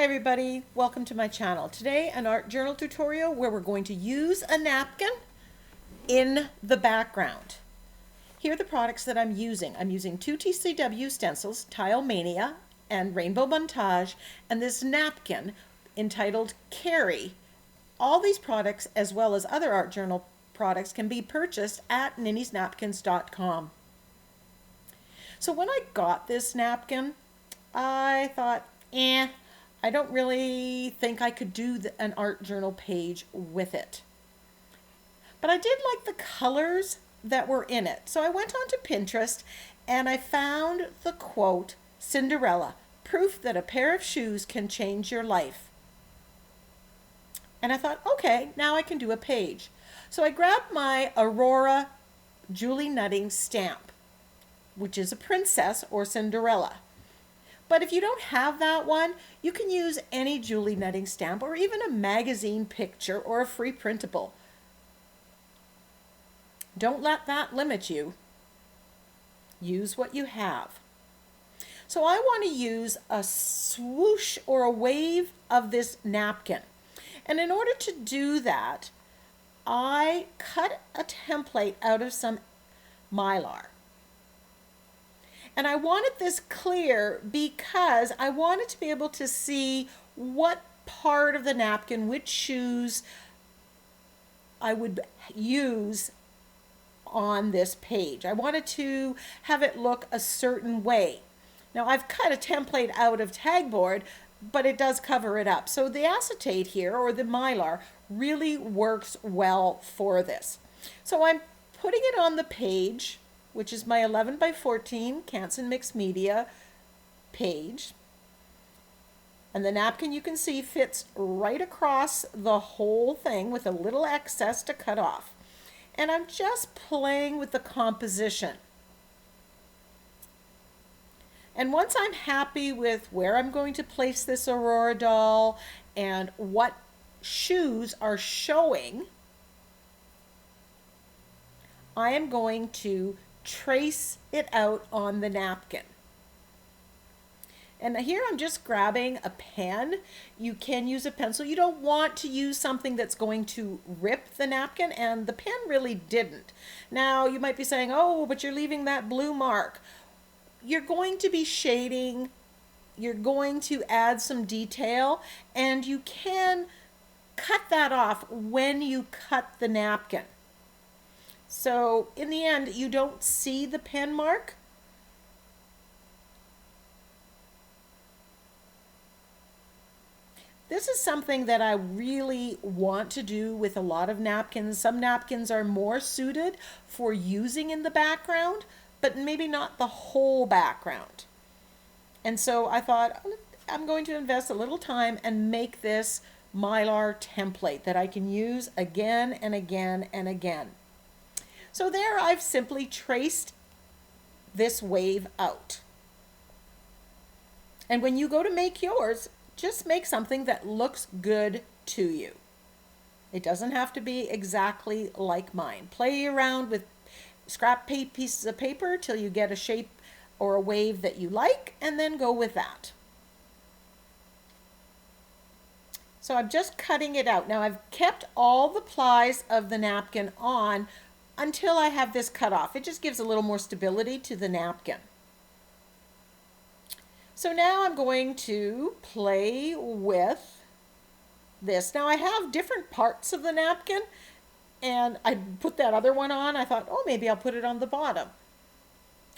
everybody, welcome to my channel. Today an art journal tutorial where we're going to use a napkin in the background. Here are the products that I'm using. I'm using two TCW stencils, Mania and Rainbow Montage, and this napkin entitled Carrie. All these products, as well as other art journal products, can be purchased at NinnysNapkins.com. So when I got this napkin, I thought, I don't really think I could do an art journal page with it. But I did like the colors that were in it. So I went onto Pinterest and I found the quote, Cinderella, proof that a pair of shoes can change your life. And I thought, okay, now I can do a page. So I grabbed my Aurora Julie Nutting stamp, which is a princess or Cinderella. But if you don't have that one, you can use any Julie Nutting stamp or even a magazine picture or a free printable. Don't let that limit you. Use what you have. So I want to use a swoosh or a wave of this napkin. And in order to do that, I cut a template out of some mylar. And I wanted this clear because I wanted to be able to see what part of the napkin, which shoes I would use on this page. I wanted to have it look a certain way. Now I've cut a template out of tagboard, but it does cover it up. So the acetate here, or the mylar, really works well for this. So I'm putting it on the page, which is my 11 by 14 Canson Mixed Media page. And the napkin, you can see, fits right across the whole thing with a little excess to cut off. And I'm just playing with the composition. And once I'm happy with where I'm going to place this Aurora doll and what shoes are showing, I am going to trace it out on the napkin. And here I'm just grabbing a pen. You can use a pencil. You don't want to use something that's going to rip the napkin, and the pen really didn't. Now you might be saying, oh, but you're leaving that blue mark. You're going to be shading, you're going to add some detail, and you can cut that off when you cut the napkin. So in the end, you don't see the pen mark. This is something that I really want to do with a lot of napkins. Some napkins are more suited for using in the background, but maybe not the whole background. And so I thought, I'm going to invest a little time and make this mylar template that I can use again and again and again. So there I've simply traced this wave out. And when you go to make yours, just make something that looks good to you. It doesn't have to be exactly like mine. Play around with scrap pieces of paper till you get a shape or a wave that you like, and then go with that. So I'm just cutting it out. Now I've kept all the plies of the napkin on until I have this cut off. It just gives a little more stability to the napkin. So now I'm going to play with this. Now I have different parts of the napkin, and I put that other one on. I thought, oh, maybe I'll put it on the bottom.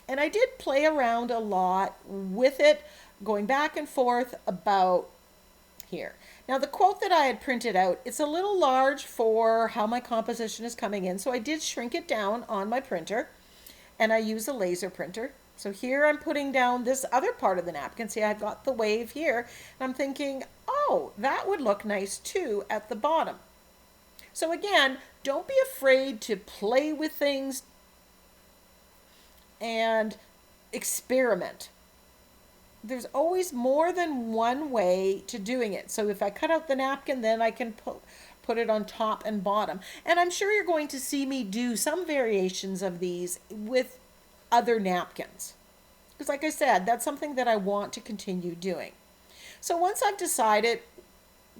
And I did play around a lot with it, going back and forth about here. Now the quote that I had printed out, it's a little large for how my composition is coming in, so I did shrink it down on my printer, and I use a laser printer. So here I'm putting down this other part of the napkin. See, I've got the wave here, and I'm thinking, oh, that would look nice too at the bottom. So again, don't be afraid to play with things and experiment. There's always more than one way to doing it. So if I cut out the napkin, then I can put it on top and bottom. And I'm sure you're going to see me do some variations of these with other napkins. Because like I said, that's something that I want to continue doing. So once I've decided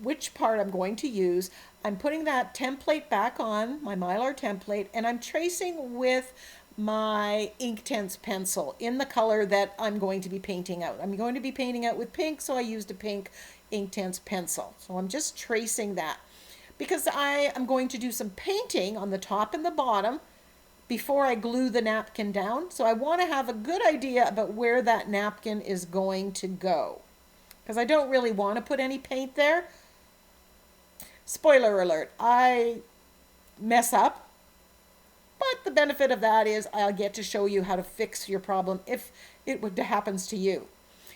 which part I'm going to use, I'm putting that template back on, my Mylar template, and I'm tracing with my Inktense pencil in the color that I'm going to be painting out. I'm going to be painting out with pink, so I used a pink Inktense pencil. So I'm just tracing that because I am going to do some painting on the top and the bottom before I glue the napkin down. So I want to have a good idea about where that napkin is going to go, because I don't really want to put any paint there. Spoiler alert, I mess up, but the benefit of that is I'll get to show you how to fix your problem if it happens to you.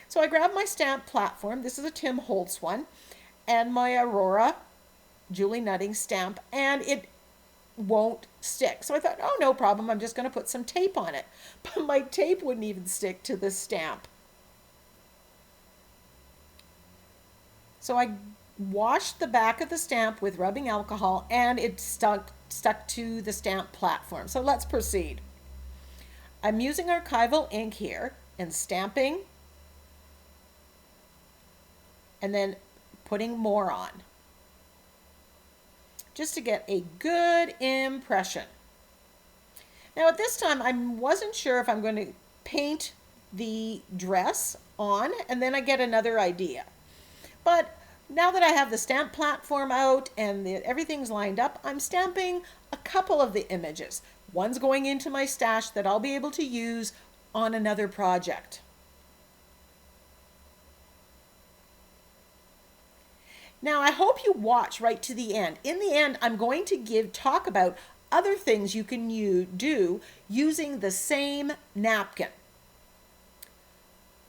So I grabbed my stamp platform. This is a Tim Holtz one, and my Aurora Julie Nutting stamp, and it won't stick. So I thought, oh, no problem, I'm just going to put some tape on it. But my tape wouldn't even stick to the stamp. So I washed the back of the stamp with rubbing alcohol, and it stuck to the stamp platform. So let's proceed. I'm using archival ink here and stamping and then putting more on just to get a good impression. Now at this time I wasn't sure if I'm going to paint the dress on and then I get another idea. But now that I have the stamp platform out and everything's lined up, I'm stamping a couple of the images. One's going into my stash that I'll be able to use on another project. Now I hope you watch right to the end. In the end, I'm going to talk about other things you can do using the same napkin.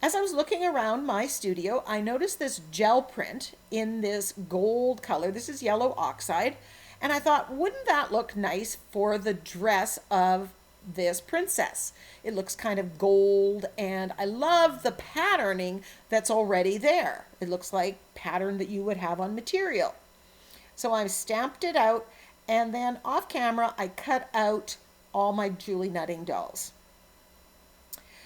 As I was looking around my studio, I noticed this gel print in this gold color. This is yellow oxide. And I thought, wouldn't that look nice for the dress of this princess? It looks kind of gold, and I love the patterning that's already there. It looks like pattern that you would have on material. So I stamped it out, and then off camera, I cut out all my Julie Nutting dolls.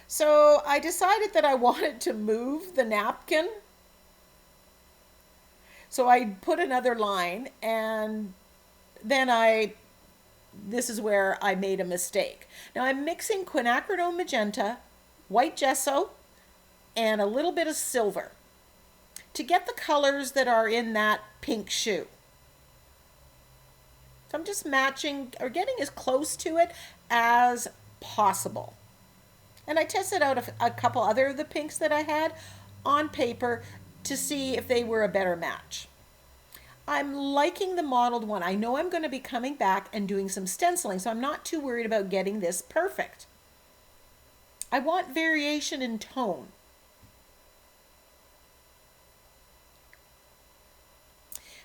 So I decided that I wanted to move the napkin. So I put another line, and then this is where I made a mistake. Now I'm mixing quinacridone magenta, white gesso, and a little bit of silver to get the colors that are in that pink shoe. So I'm just matching or getting as close to it as possible. And I tested out a couple other of the pinks that I had on paper to see if they were a better match. I'm liking the modeled one. I know I'm going to be coming back and doing some stenciling, so I'm not too worried about getting this perfect. I want variation in tone.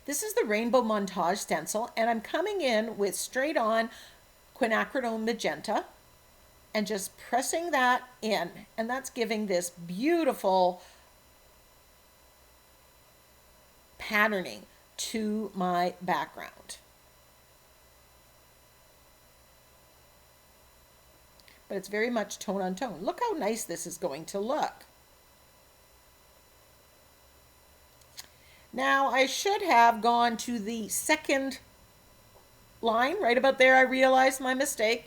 This is the Rainbow Montage stencil, and I'm coming in with straight on quinacridone magenta and just pressing that in, and that's giving this beautiful patterning to my background. But it's very much tone on tone. Look how nice this is going to look. Now I should have gone to the second line. Right about there I realized my mistake,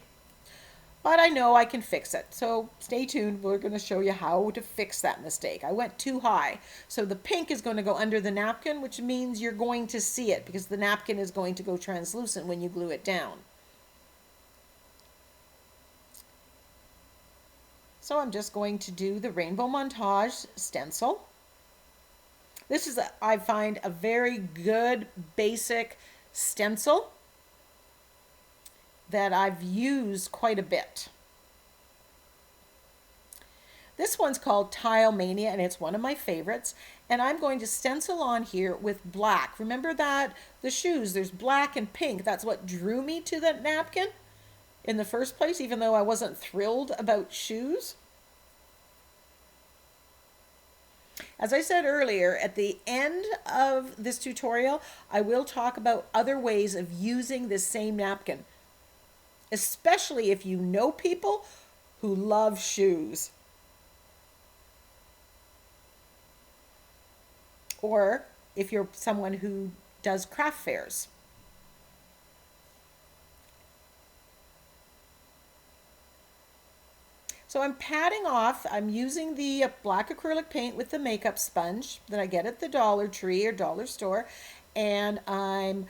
but I know I can fix it. So stay tuned. We're going to show you how to fix that mistake. I went too high. So the pink is going to go under the napkin, which means you're going to see it because the napkin is going to go translucent when you glue it down. So I'm just going to do the Rainbow Montage stencil. This is, I find, a very good basic stencil that I've used quite a bit. This one's called Tile Mania, and it's one of my favorites. And I'm going to stencil on here with black. Remember that the shoes, there's black and pink. That's what drew me to that napkin in the first place, even though I wasn't thrilled about shoes. As I said earlier, at the end of this tutorial, I will talk about other ways of using this same napkin, especially if you know people who love shoes. or if you're someone who does craft fairs. So I'm patting off, I'm using the black acrylic paint with the makeup sponge that I get at the Dollar Tree or dollar store, and I'm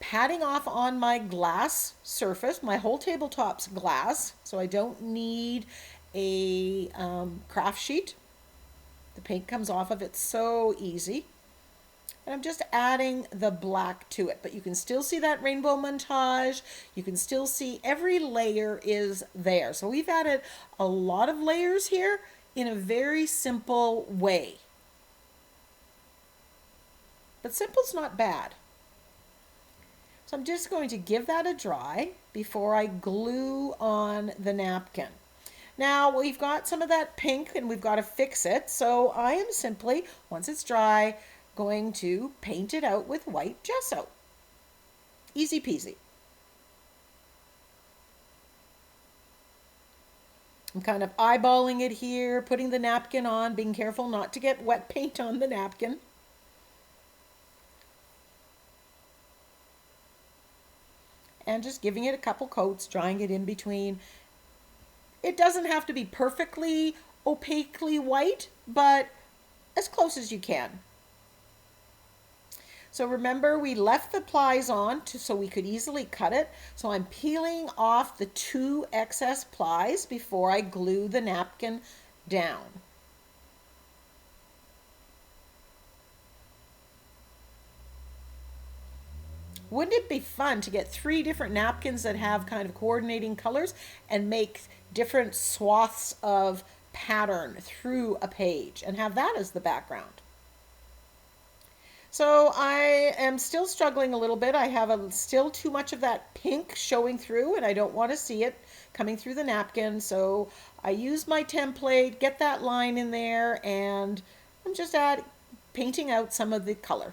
patting off on my glass surface. My whole tabletop's glass, so I don't need a craft sheet. The paint comes off of it so easy. And I'm just adding the black to it, but you can still see that rainbow montage. You can still see every layer is there. So we've added a lot of layers here in a very simple way. But simple's not bad. So I'm just going to give that a dry before I glue on the napkin. Now we've got some of that pink and we've got to fix it. So I am simply, once it's dry, going to paint it out with white gesso. Easy peasy. I'm kind of eyeballing it here, putting the napkin on, being careful not to get wet paint on the napkin. And just giving it a couple coats, drying it in between. It doesn't have to be perfectly opaquely white, but as close as you can. So remember, we left the plies on so we could easily cut it. So I'm peeling off the 2 excess plies before I glue the napkin down. Wouldn't it be fun to get 3 different napkins that have kind of coordinating colors and make different swaths of pattern through a page and have that as the background? So I am still struggling a little bit. I have still too much of that pink showing through, and I don't want to see it coming through the napkin. So I use my template, get that line in there, and I'm just painting out some of the color.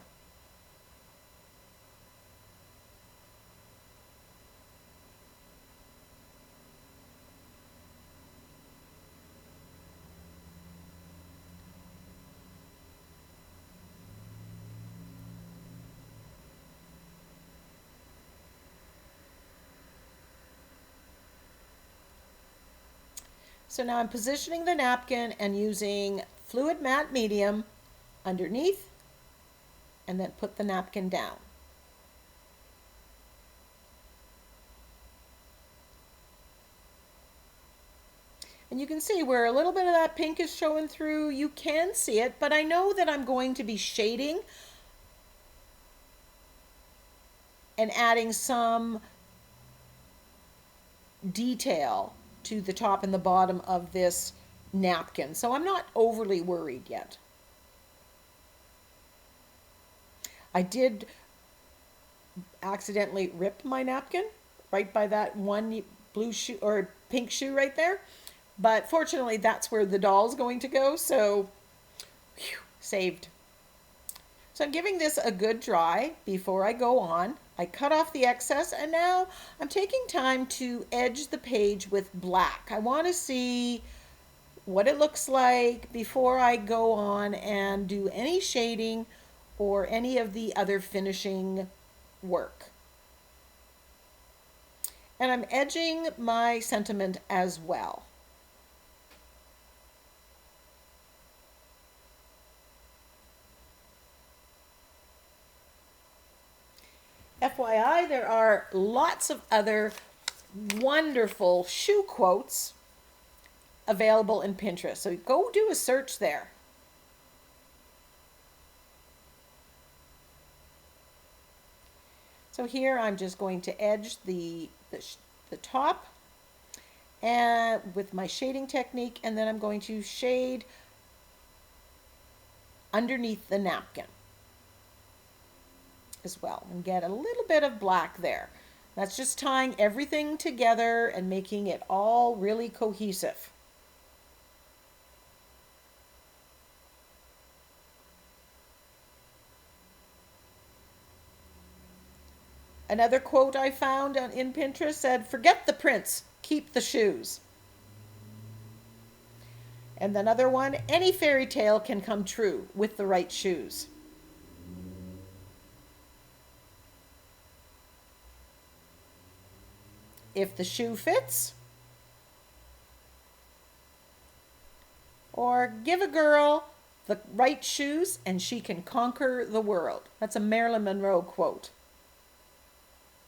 So now I'm positioning the napkin and using fluid matte medium underneath, and then put the napkin down. And you can see where a little bit of that pink is showing through. You can see it, but I know that I'm going to be shading and adding some detail to the top and the bottom of this napkin. So I'm not overly worried yet. I did accidentally rip my napkin right by that one blue shoe or pink shoe right there. But fortunately, that's where the doll's going to go. So, whew, saved. So I'm giving this a good dry before I go on. I cut off the excess, and now I'm taking time to edge the page with black. I want to see what it looks like before I go on and do any shading or any of the other finishing work. And I'm edging my sentiment as well. FYI, there are lots of other wonderful shoe quotes available in Pinterest. So go do a search there. So here I'm just going to edge the top and with my shading technique, and then I'm going to shade underneath the napkin as well and get a little bit of black there. That's just tying everything together and making it all really cohesive. Another quote I found in Pinterest said, "Forget the prints, keep the shoes." And another one, "Any fairy tale can come true with the right shoes." if the shoe fits, or give a girl the right shoes and she can conquer the world. That's a Marilyn Monroe quote.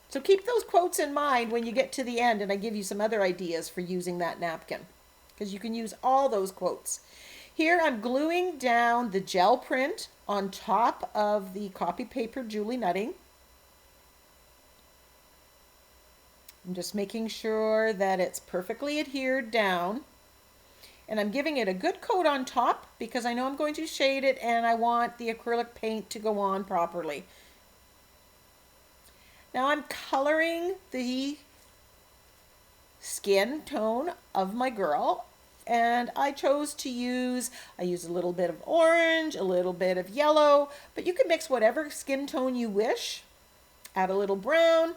So keep those quotes in mind when you get to the end, and I give you some other ideas for using that napkin, because you can use all those quotes. Here I'm gluing down the gel print on top of the copy paper Julie nutting. I'm just making sure that it's perfectly adhered down. And I'm giving it a good coat on top because I know I'm going to shade it and I want the acrylic paint to go on properly. Now I'm coloring the skin tone of my girl, and I chose to use a little bit of orange, a little bit of yellow, but you can mix whatever skin tone you wish. Add a little brown.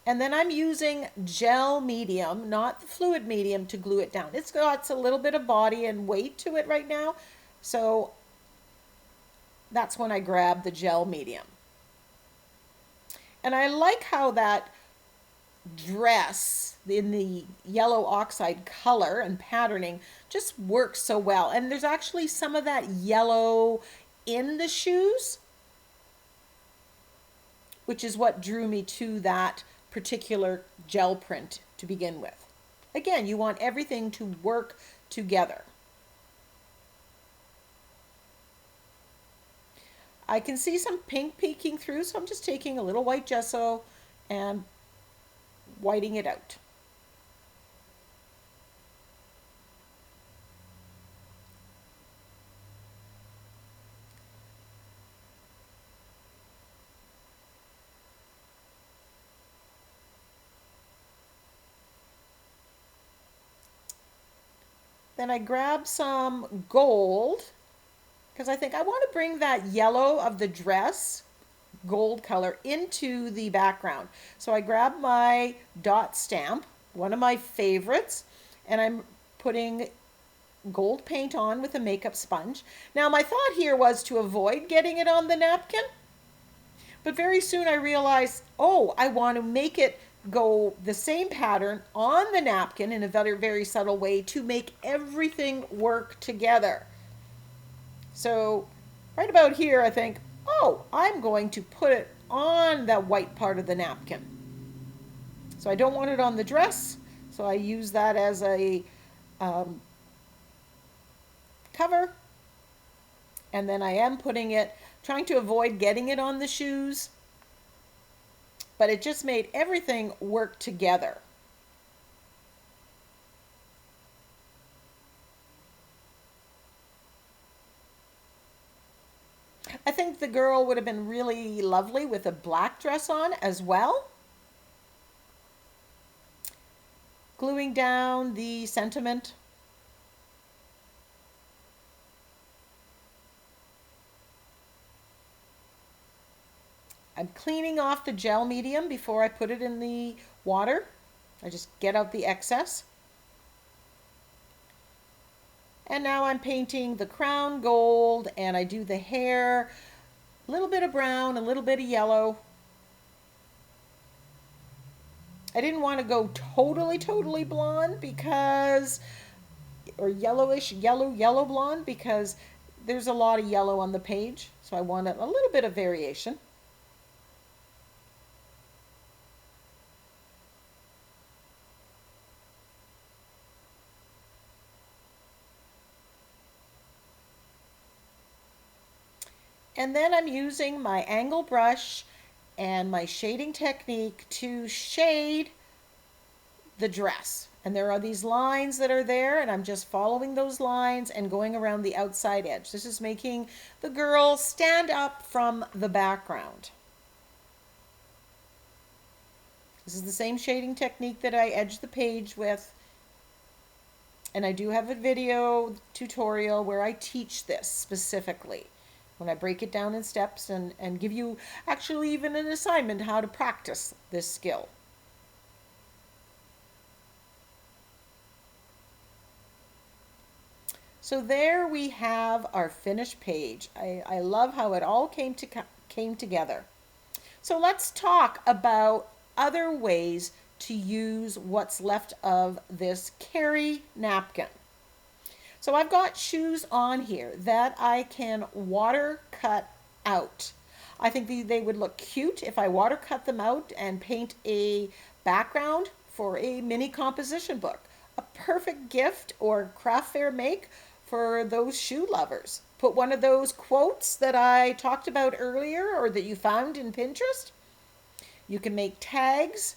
And then I'm using gel medium, not the fluid medium, to glue it down. It's got a little bit of body and weight to it right now, so that's when I grab the gel medium. And I like how that dress in the yellow oxide color and patterning just works so well. And there's actually some of that yellow in the shoes, which is what drew me to that particular gel print to begin with. Again, you want everything to work together. I can see some pink peeking through, so I'm just taking a little white gesso and whiting it out. Then I grab some gold because I think I want to bring that yellow of the dress, gold color, into the background. So I grab my dot stamp, one of my favorites, and I'm putting gold paint on with a makeup sponge. Now my thought here was to avoid getting it on the napkin, but very soon I realized, oh, I want to make it go the same pattern on the napkin in a very, very subtle way to make everything work together. So right about here, I think, oh, I'm going to put it on that white part of the napkin. So I don't want it on the dress, so I use that as a cover. And then I am putting it, trying to avoid getting it on the shoes, but it just made everything work together. I think the girl would have been really lovely with a black dress on as well. Gluing down the sentiment. I'm cleaning off the gel medium before I put it in the water. I just get out the excess. And now I'm painting the crown gold, and I do the hair, a little bit of brown, a little bit of yellow. I didn't want to go totally blonde because, or yellowish, yellow blonde, because there's a lot of yellow on the page. So I wanted a little bit of variation. And then I'm using my angle brush and my shading technique to shade the dress. And there are these lines that are there, and I'm just following those lines and going around the outside edge. This is making the girl stand up from the background. This is the same shading technique that I edged the page with. And I do have a video tutorial where I teach this specifically, when I break it down in steps and give you actually even an assignment how to practice this skill. So there we have our finished page. I love how it all came together. So let's talk about other ways to use what's left of this Carrie napkin. So I've got shoes on here that I can water cut out. I think they would look cute if I water cut them out and paint a background for a mini composition book. A perfect gift or craft fair make for those shoe lovers. Put one of those quotes that I talked about earlier or that you found in Pinterest. You can make tags,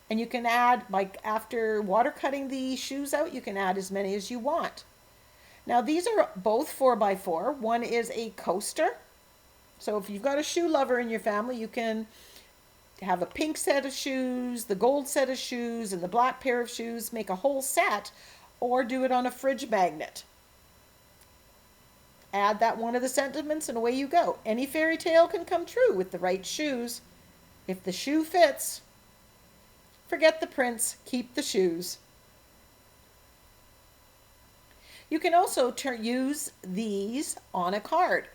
and you can add, like after water cutting the shoes out, you can add as many as you want. Now these are both 4x4. One is a coaster. So if you've got a shoe lover in your family, you can have a pink set of shoes, the gold set of shoes, and the black pair of shoes, make a whole set, or do it on a fridge magnet. Add that one of the sentiments and away you go. Any fairy tale can come true with the right shoes. If the shoe fits, forget the prince, keep the shoes. You can also use these on a card.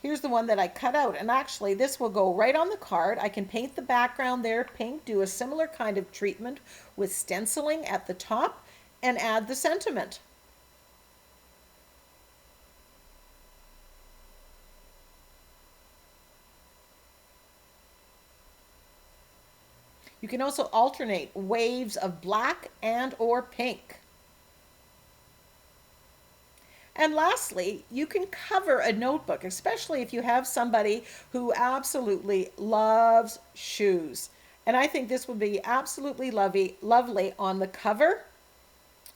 Here's the one that I cut out, and actually this will go right on the card. I can paint the background there pink, do a similar kind of treatment with stenciling at the top, and add the sentiment. You can also alternate waves of black and or pink. And lastly, you can cover a notebook, especially if you have somebody who absolutely loves shoes. And I think this would be absolutely lovely on the cover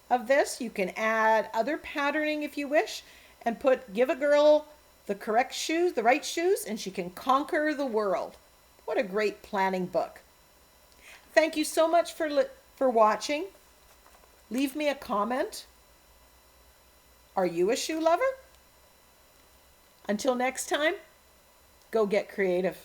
of this. You can add other patterning if you wish, and give a girl the correct shoes, the right shoes, and she can conquer the world. What a great planning book. Thank you so much for watching. Leave me a comment. Are you a shoe lover? Until next time, go get creative.